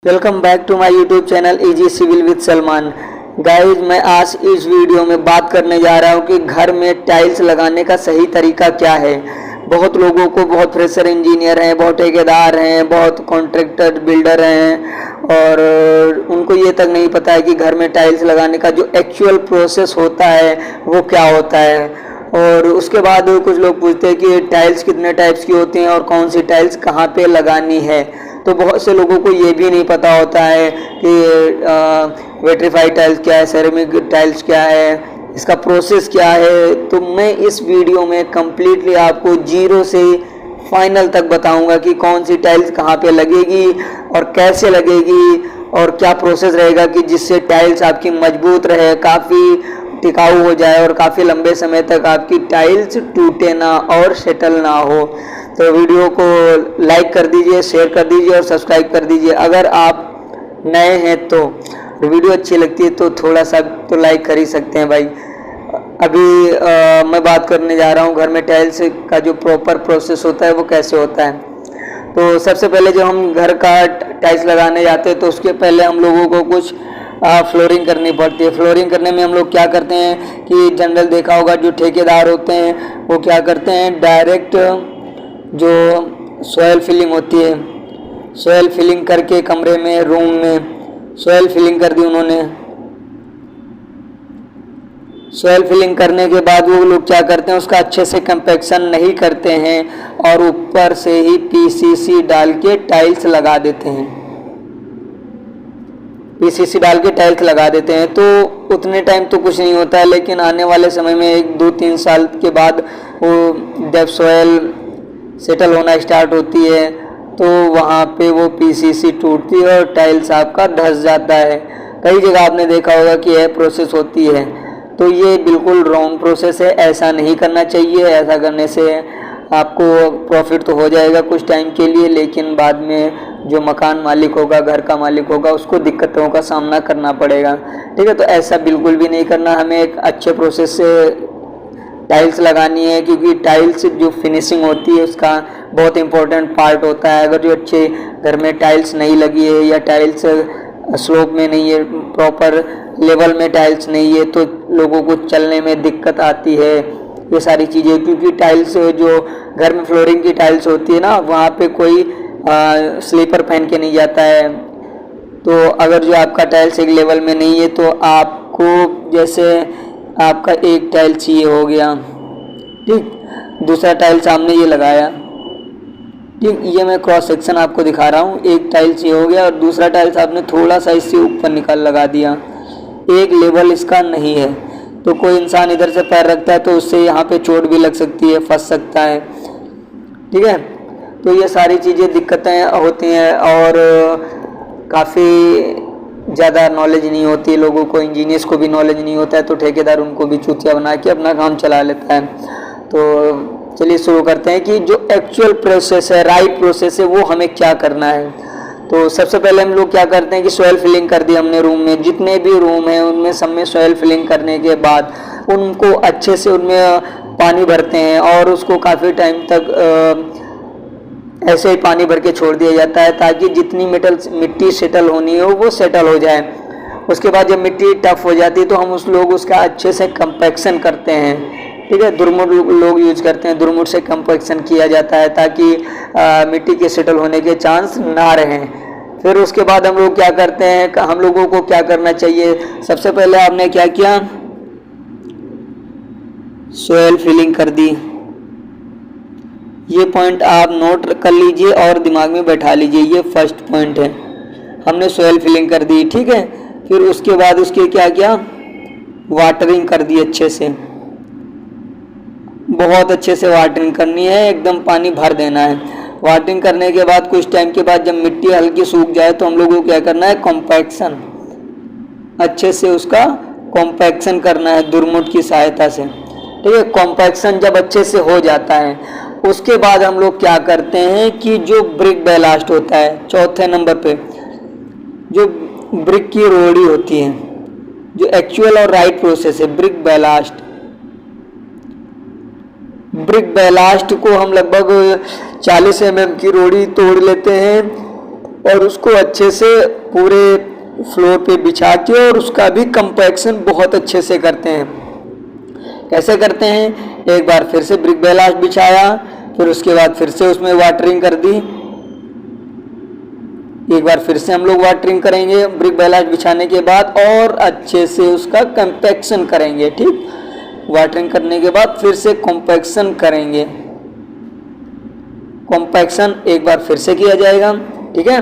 Welcome back to my YouTube channel easy civil with Salman. Guys, मैं आज इस video में बात करने जा रहा हूँ कि घर में टाइल्स लगाने का सही तरीका क्या है। बहुत लोगों को, बहुत फ्रेशर इंजीनियर हैं, बहुत ठेकेदार हैं, बहुत कॉन्ट्रैक्टर बिल्डर हैं और उनको ये तक नहीं पता है कि घर में टाइल्स लगाने का जो एक्चुअल प्रोसेस होता है वो क्या होता है। और उसके बाद कुछ लोग पूछते हैं कि टाइल्स कितने टाइप्स की होती हैं और कौन सी टाइल्स कहाँ पे लगानी है। तो बहुत से लोगों को ये भी नहीं पता होता है कि वेट्रीफाइड टाइल्स क्या है, सेरेमिक टाइल्स क्या है, इसका प्रोसेस क्या है। तो मैं इस वीडियो में कम्प्लीटली आपको जीरो से फाइनल तक बताऊंगा कि कौन सी टाइल्स कहाँ पे लगेगी और कैसे लगेगी और क्या प्रोसेस रहेगा कि जिससे टाइल्स आपकी मजबूत रहे, काफ़ी टिकाऊ हो जाए और काफ़ी लंबे समय तक आपकी टाइल्स टूटे ना और सेटल ना हो। तो वीडियो को लाइक कर दीजिए, शेयर कर दीजिए और सब्सक्राइब कर दीजिए। अगर आप नए हैं तो वीडियो अच्छी लगती है तो थोड़ा सा तो लाइक कर ही सकते हैं भाई। अभी मैं बात करने जा रहा हूँ घर में टाइल्स का जो प्रॉपर प्रोसेस होता है वो कैसे होता है। तो सबसे पहले जब हम घर का टाइल्स लगाने जाते हैं तो उसके पहले हम लोगों को कुछ फ्लोरिंग करनी पड़ती है। फ्लोरिंग करने में हम लोग क्या करते हैं कि जनरल देखा होगा जो ठेकेदार होते हैं वो क्या करते हैं, डायरेक्ट जो सॉयल फिलिंग होती है, सॉयल फिलिंग करके कमरे में, रूम में सॉयल फिलिंग कर दी उन्होंने। सॉयल फिलिंग करने के बाद वो लोग क्या करते हैं, उसका अच्छे से कंपैक्शन नहीं करते हैं और ऊपर से ही पीसीसी डाल के टाइल्स लगा देते हैं। पीसीसी डाल के टाइल्स लगा देते हैं तो उतने टाइम तो कुछ नहीं होता है, लेकिन आने वाले समय में 1-2-3 साल के बाद वो जब सॉयल सेटल होना स्टार्ट होती है तो वहाँ पे वो पीसीसी टूटती है और टाइल्स आपका धंस जाता है। कई जगह आपने देखा होगा कि यह प्रोसेस होती है, तो ये बिल्कुल रॉन्ग प्रोसेस है। ऐसा नहीं करना चाहिए। ऐसा करने से आपको प्रॉफिट तो हो जाएगा कुछ टाइम के लिए, लेकिन बाद में जो मकान मालिक होगा, घर का मालिक होगा, उसको दिक्कतों का सामना करना पड़ेगा। ठीक है, तो ऐसा बिल्कुल भी नहीं करना। हमें एक अच्छे प्रोसेस से टाइल्स लगानी है, क्योंकि टाइल्स जो फिनिशिंग होती है उसका बहुत इंपॉर्टेंट पार्ट होता है। अगर जो अच्छे घर में टाइल्स नहीं लगी है या टाइल्स स्लोप में नहीं है, प्रॉपर लेवल में टाइल्स नहीं है, तो लोगों को चलने में दिक्कत आती है। ये सारी चीज़ें, क्योंकि टाइल्स जो घर में फ्लोरिंग की टाइल्स होती है ना, वहाँ पे कोई स्लीपर पहन के नहीं जाता है। तो अगर जो आपका टाइल्स एक लेवल में नहीं है तो आपको, जैसे आपका एक टाइल्स ये हो गया, ठीक, दूसरा टाइल्स आपने ये लगाया, ठीक, ये मैं क्रॉस सेक्शन आपको दिखा रहा हूँ। एक टाइल्स ये हो गया और दूसरा टाइल्स आपने थोड़ा सा इससे ऊपर निकाल लगा दिया, एक लेवल इसका नहीं है। तो कोई इंसान इधर से पैर रखता है तो उससे यहाँ पे चोट भी लग सकती है, फंस सकता है। ठीक है, तो ये सारी चीज़ें दिक्कतें होती हैं और काफ़ी ज़्यादा नॉलेज नहीं होती है लोगों को, इंजीनियर्स को भी नॉलेज नहीं होता है, तो ठेकेदार उनको भी चूतिया बना के अपना काम चला लेता है। तो चलिए शुरू करते हैं कि जो एक्चुअल प्रोसेस है, राइट प्रोसेस है, वो हमें क्या करना है। तो सबसे पहले हम लोग क्या करते हैं कि सॉयल फिलिंग कर दी हमने रूम में, जितने भी रूम हैं उनमें सब में सॉयल फिलिंग करने के बाद उनको अच्छे से उनमें पानी भरते हैं और उसको काफ़ी टाइम तक ऐसे ही पानी भर के छोड़ दिया जाता है, ताकि जितनी मिट्टी सेटल होनी हो वो सेटल हो जाए। उसके बाद जब मिट्टी टफ हो जाती है तो हम उसका अच्छे से कंपैक्शन करते हैं। ठीक है, दुरमुट लोग यूज करते हैं, दुरमुट से कंपैक्शन किया जाता है ताकि मिट्टी के सेटल होने के चांस ना रहें। फिर उसके बाद हम लोग क्या करते हैं, हम लोगों को क्या करना चाहिए, सबसे पहले आपने क्या किया, सॉयल फिलिंग कर दी। ये पॉइंट आप नोट कर लीजिए और दिमाग में बैठा लीजिए, ये फर्स्ट पॉइंट है। हमने सॉयल फिलिंग कर दी, ठीक है। फिर उसके बाद उसके क्या किया, वाटरिंग कर दी अच्छे से, बहुत अच्छे से वाटरिंग करनी है, एकदम पानी भर देना है। वाटरिंग करने के बाद कुछ टाइम के बाद जब मिट्टी हल्की सूख जाए तो हम लोगों को क्या करना है, कॉम्पैक्शन, अच्छे से उसका कॉम्पैक्शन करना है दुरमुट की सहायता से। ठीक है, कॉम्पैक्शन जब अच्छे से हो जाता है उसके बाद हम लोग क्या करते हैं कि जो ब्रिक बैलास्ट होता है, चौथे नंबर पे जो ब्रिक की रोड़ी होती है, जो एक्चुअल और राइट प्रोसेस है, ब्रिक बैलास्ट। ब्रिक बैलास्ट को हम लगभग 40 mm की रोड़ी तोड़ लेते हैं और उसको अच्छे से पूरे फ्लोर पे बिछा के और उसका भी कंपैक्शन बहुत अच्छे से करते हैं। कैसे करते हैं, एक बार फिर से ब्रिक बैलास्ट बिछाया, फिर उसके बाद फिर से उसमें वाटरिंग कर दी, एक बार फिर से हम लोग वाटरिंग करेंगे ब्रिक बैलास्ट बिछाने के बाद और अच्छे से उसका कंपैक्शन करेंगे। ठीक, वाटरिंग करने के बाद फिर से कंपैक्शन करेंगे, कंपैक्शन एक बार फिर से किया जाएगा। ठीक है,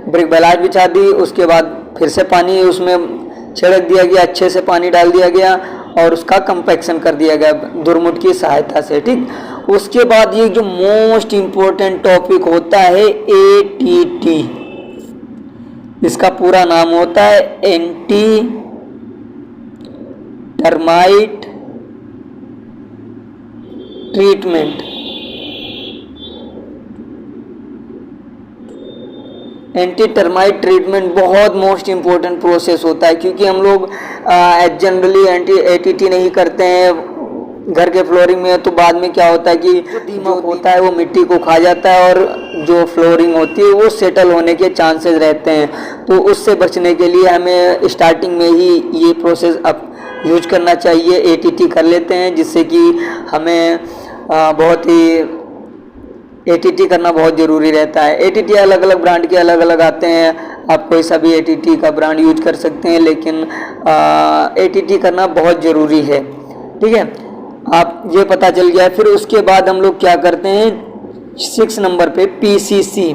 ब्रिक बैलास्ट बिछा दी, उसके बाद फिर से पानी उसमें छिड़क दिया गया, अच्छे से पानी डाल दिया गया और उसका कंपैक्शन कर दिया गया दुरमुट की सहायता से। ठीक, उसके बाद ये जो मोस्ट इम्पोर्टेंट टॉपिक होता है एटीटी, इसका पूरा नाम होता है anti termite treatment. Anti termite treatment बहुत मोस्ट इम्पोर्टेंट प्रोसेस होता है, क्योंकि हम लोग जनरली एटीटी नहीं करते हैं घर के फ्लोरिंग में, तो बाद में क्या होता है कि दीमक होता है वो मिट्टी को खा जाता है और जो फ्लोरिंग होती है वो सेटल होने के चांसेस रहते हैं। तो उससे बचने के लिए हमें स्टार्टिंग में ही ये प्रोसेस अब यूज करना चाहिए, एटीटी कर लेते हैं, जिससे कि हमें बहुत ही एटीटी करना बहुत ज़रूरी रहता है। एटीटी अलग अलग ब्रांड के अलग अलग आते हैं, आप कोई सा भी एटीटी का ब्रांड यूज कर सकते हैं, लेकिन एटीटी करना बहुत ज़रूरी है। ठीक है, आप ये पता चल गया। फिर उसके बाद हम लोग क्या करते हैं, 6 नंबर पे पीसीसी,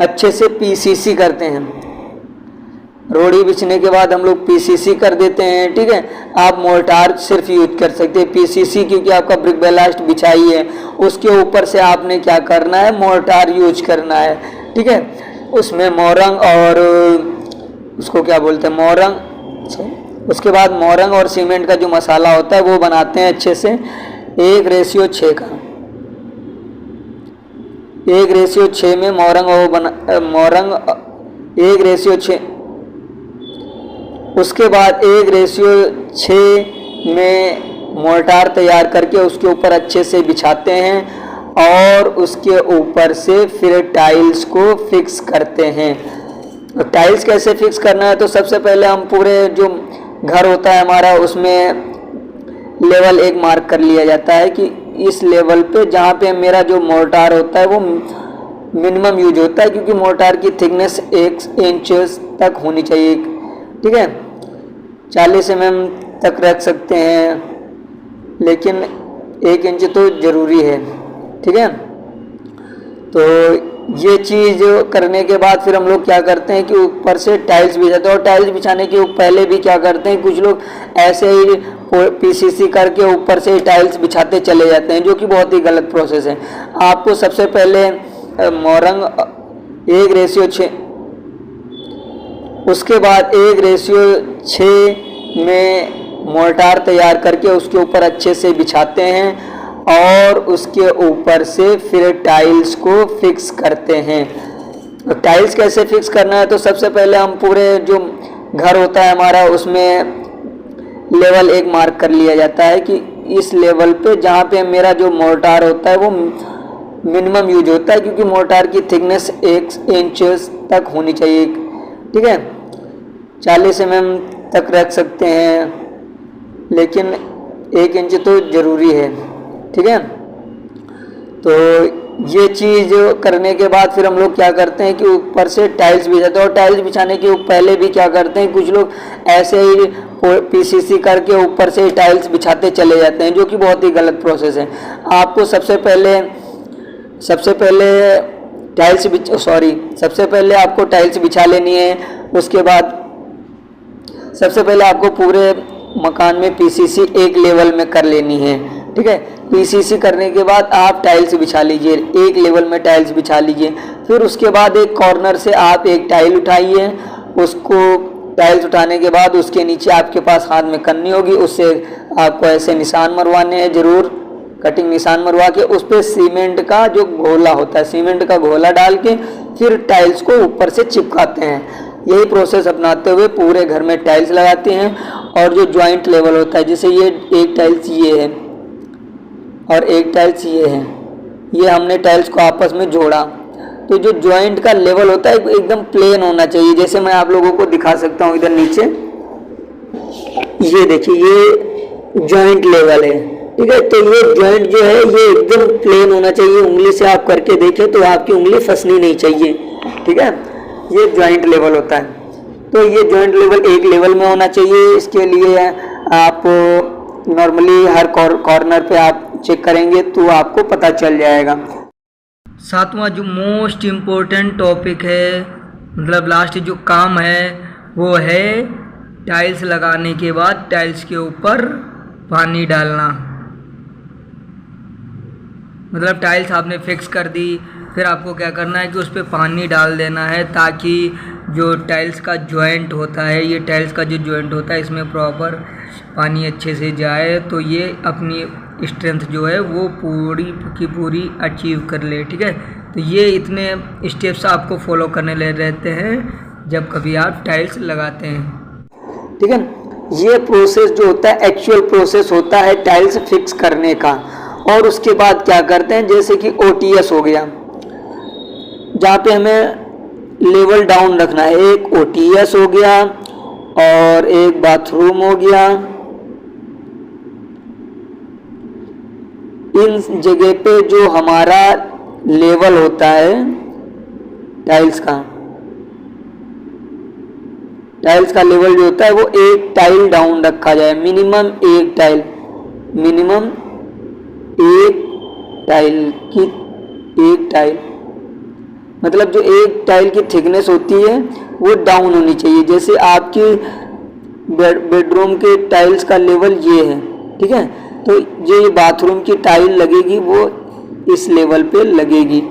अच्छे से पीसीसी करते हैं। रोड़ी बिछने के बाद हम लोग पीसीसी कर देते हैं। ठीक है, आप मोर्टार सिर्फ यूज कर सकते हैं, पीसीसी क्योंकि आपका ब्रिक बैलास्ट बिछाई है, उसके ऊपर से आपने क्या करना है, मोर्टार यूज करना है। ठीक है, उसमें मोरंग और उसको क्या बोलते हैं, मोरंग, उसके बाद मोरंग और सीमेंट का जो मसाला होता है वो बनाते हैं अच्छे से 1:6 का, 1:6 में मोरंग और मोरंग 1:6। उसके बाद 1:6 में मोर्टार तैयार करके उसके ऊपर अच्छे से बिछाते हैं और उसके ऊपर से फिर टाइल्स को फिक्स करते हैं। तो टाइल्स कैसे फिक्स करना है, तो सबसे पहले हम पूरे जो घर होता है हमारा उसमें लेवल एक मार्क कर लिया जाता है कि इस लेवल पे जहाँ पे मेरा जो मोर्टार होता है वो मिनिमम यूज होता है, क्योंकि मोर्टार की थिकनेस 1 इंच तक होनी चाहिए। ठीक है, 40 mm तक रख सकते हैं, लेकिन 1 इंच तो ज़रूरी है। ठीक है, तो ये चीज़ करने के बाद फिर हम लोग क्या करते हैं कि ऊपर से टाइल्स बिछाते हैं, और टाइल्स बिछाने के पहले भी क्या करते हैं, कुछ लोग ऐसे ही पीसीसी करके ऊपर से टाइल्स बिछाते चले जाते हैं, जो कि बहुत ही गलत प्रोसेस है। आपको सबसे पहले मोरंग 1:6, उसके बाद 1:6 में मोर्टार तैयार करके उसके ऊपर अच्छे से बिछाते हैं और उसके ऊपर से फिर टाइल्स को फिक्स करते हैं। तो टाइल्स कैसे फिक्स करना है, तो सबसे पहले हम पूरे जो घर होता है हमारा उसमें लेवल एक मार्क कर लिया जाता है कि इस लेवल पे जहाँ पे मेरा जो मोर्टार होता है वो मिनिमम यूज होता है, क्योंकि मोर्टार की थिकनेस 1 इंच तक होनी चाहिए। ठीक है, 40 mm तक रख सकते हैं, लेकिन 1 इंच तो ज़रूरी है। ठीक है, तो ये चीज़ करने के बाद फिर हम लोग क्या करते हैं कि ऊपर से टाइल्स बिछाते हैं, और टाइल्स बिछाने के पहले भी क्या करते हैं, कुछ लोग ऐसे ही पीसीसी करके ऊपर से टाइल्स बिछाते चले जाते हैं, जो कि बहुत ही गलत प्रोसेस है। आपको सबसे पहले आपको टाइल्स बिछा लेनी है। उसके बाद सबसे पहले आपको पूरे मकान में पीसीसी एक लेवल में कर लेनी है। ठीक है, पीसीसी करने के बाद आप टाइल्स बिछा लीजिए, एक लेवल में टाइल्स बिछा लीजिए। फिर उसके बाद एक कॉर्नर से आप एक टाइल उठाइए, उसको टाइल्स उठाने के बाद उसके नीचे आपके पास हाथ में कन्नी होगी, उससे आपको ऐसे निशान मरवाने हैं, ज़रूर कटिंग निशान मरवा के उस पर सीमेंट का जो घोला होता है, सीमेंट का घोला डाल के फिर टाइल्स को ऊपर से चिपकाते हैं। यही प्रोसेस अपनाते हुए पूरे घर में टाइल्स लगाते हैं, और जो जॉइंट लेवल होता है, जैसे ये एक टाइल्स ये है और एक टाइल्स ये है, ये हमने टाइल्स को आपस में जोड़ा, तो जो जॉइंट का लेवल होता है एकदम प्लेन होना चाहिए। जैसे मैं आप लोगों को दिखा सकता हूँ इधर नीचे, ये देखिए ये जॉइंट लेवल है, ठीक है। तो ये जॉइंट जो है ये एकदम प्लेन होना चाहिए। उंगली से आप करके देखें तो आपकी उंगली फंसनी नहीं चाहिए, ठीक है। ये जॉइंट लेवल होता है। तो ये जॉइंट लेवल एक लेवल में होना चाहिए। इसके लिए आप नॉर्मली हर कॉर्नर पे आप चेक करेंगे तो आपको पता चल जाएगा। सातवां जो मोस्ट इम्पोर्टेंट टॉपिक है, मतलब लास्ट जो काम है वो है टाइल्स लगाने के बाद टाइल्स के ऊपर पानी डालना। मतलब टाइल्स आपने फिक्स कर दी, फिर आपको क्या करना है कि उस पर पानी डाल देना है, ताकि जो टाइल्स का जॉइंट होता है, ये टाइल्स का जो जॉइंट होता है इसमें प्रॉपर पानी अच्छे से जाए, तो ये अपनी स्ट्रेंथ जो है वो पूरी की पूरी अचीव कर ले, ठीक है। तो ये इतने स्टेप्स आपको फॉलो करने ले रहते हैं जब कभी आप टाइल्स लगाते हैं, ठीक है। ये प्रोसेस जो होता है एक्चुअल प्रोसेस होता है टाइल्स फिक्स करने का। और उसके बाद क्या करते हैं, जैसे कि OTS हो गया, जहाँ पे हमें लेवल डाउन रखना है, एक OTS हो गया और एक बाथरूम हो गया। इन जगह पे जो हमारा लेवल होता है टाइल्स का लेवल जो होता है वो एक टाइल डाउन रखा जाए, मिनिमम एक टाइल मतलब जो एक टाइल की थिकनेस होती है वो डाउन होनी चाहिए। जैसे आपकी बेडरूम के टाइल्स का लेवल ये है, ठीक है। तो जो ये बाथरूम की टाइल लगेगी वो इस लेवल पे लगेगी,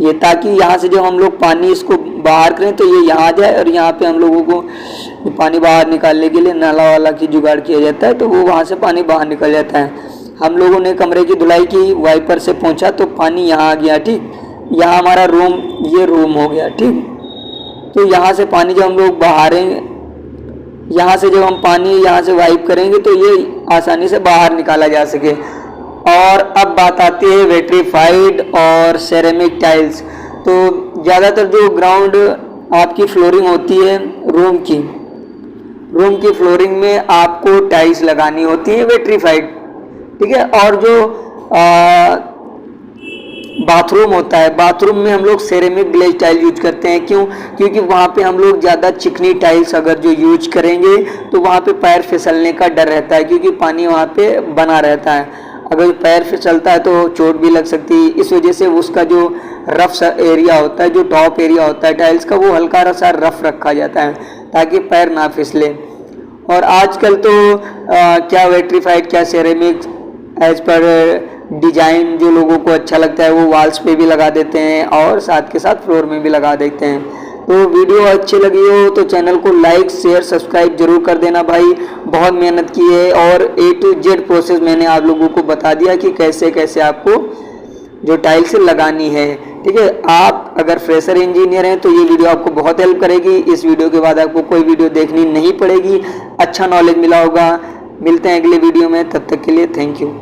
ये, ताकि यहाँ से जब हम लोग पानी इसको बाहर करें तो ये यहाँ जाए, और यहाँ पे हम लोगों को पानी बाहर निकालने के लिए नाला वाला की जुगाड़ किया जाता है, तो वो वहाँ से पानी बाहर निकल जाता है। हम लोगों ने कमरे की धुलाई की, वाइपर से पहुँचा तो पानी यहाँ आ गया, ठीक। यहाँ हमारा रूम, ये रूम हो गया, ठीक। तो यहाँ से पानी जब हम लोग बहारेंगे, यहाँ से जब हम पानी यहाँ से वाइप करेंगे तो ये आसानी से बाहर निकाला जा सके। और अब बात आती है वेट्रीफाइड और सेरेमिक टाइल्स। तो ज़्यादातर जो ग्राउंड आपकी फ्लोरिंग होती है रूम की फ्लोरिंग में आपको टाइल्स लगानी होती है वेट्रीफाइड, ठीक है। और जो बाथरूम होता है, बाथरूम में हम लोग सेरेमिक ग्लेज टाइल यूज करते हैं। क्यों? क्योंकि वहाँ पे हम लोग ज़्यादा चिकनी टाइल्स अगर जो यूज करेंगे तो वहाँ पे पैर फिसलने का डर रहता है, क्योंकि पानी वहाँ पे बना रहता है। अगर पैर फिसलता है तो चोट भी लग सकती है। इस वजह से उसका जो रफ एरिया होता है, जो टॉप एरिया होता है टाइल्स का, वो हल्का सा रफ रखा जाता है ताकि पैर ना फिसले। और आजकल तो क्या वेट्रीफाइड क्या सेरेमिक, एज पर डिजाइन जो लोगों को अच्छा लगता है वो वॉल्स पे भी लगा देते हैं और साथ के साथ फ्लोर में भी लगा देते हैं। तो वीडियो अच्छी लगी हो तो चैनल को लाइक शेयर सब्सक्राइब जरूर कर देना भाई। बहुत मेहनत की है और A to Z प्रोसेस मैंने आप लोगों को बता दिया कि कैसे कैसे आपको जो टाइल्स लगानी है, ठीक है। आप अगर फ्रेशर इंजीनियर हैं तो ये वीडियो आपको बहुत हेल्प करेगी। इस वीडियो के बाद आपको कोई वीडियो देखनी नहीं पड़ेगी, अच्छा नॉलेज मिला होगा। मिलते हैं अगले वीडियो में, तब तक के लिए थैंक यू।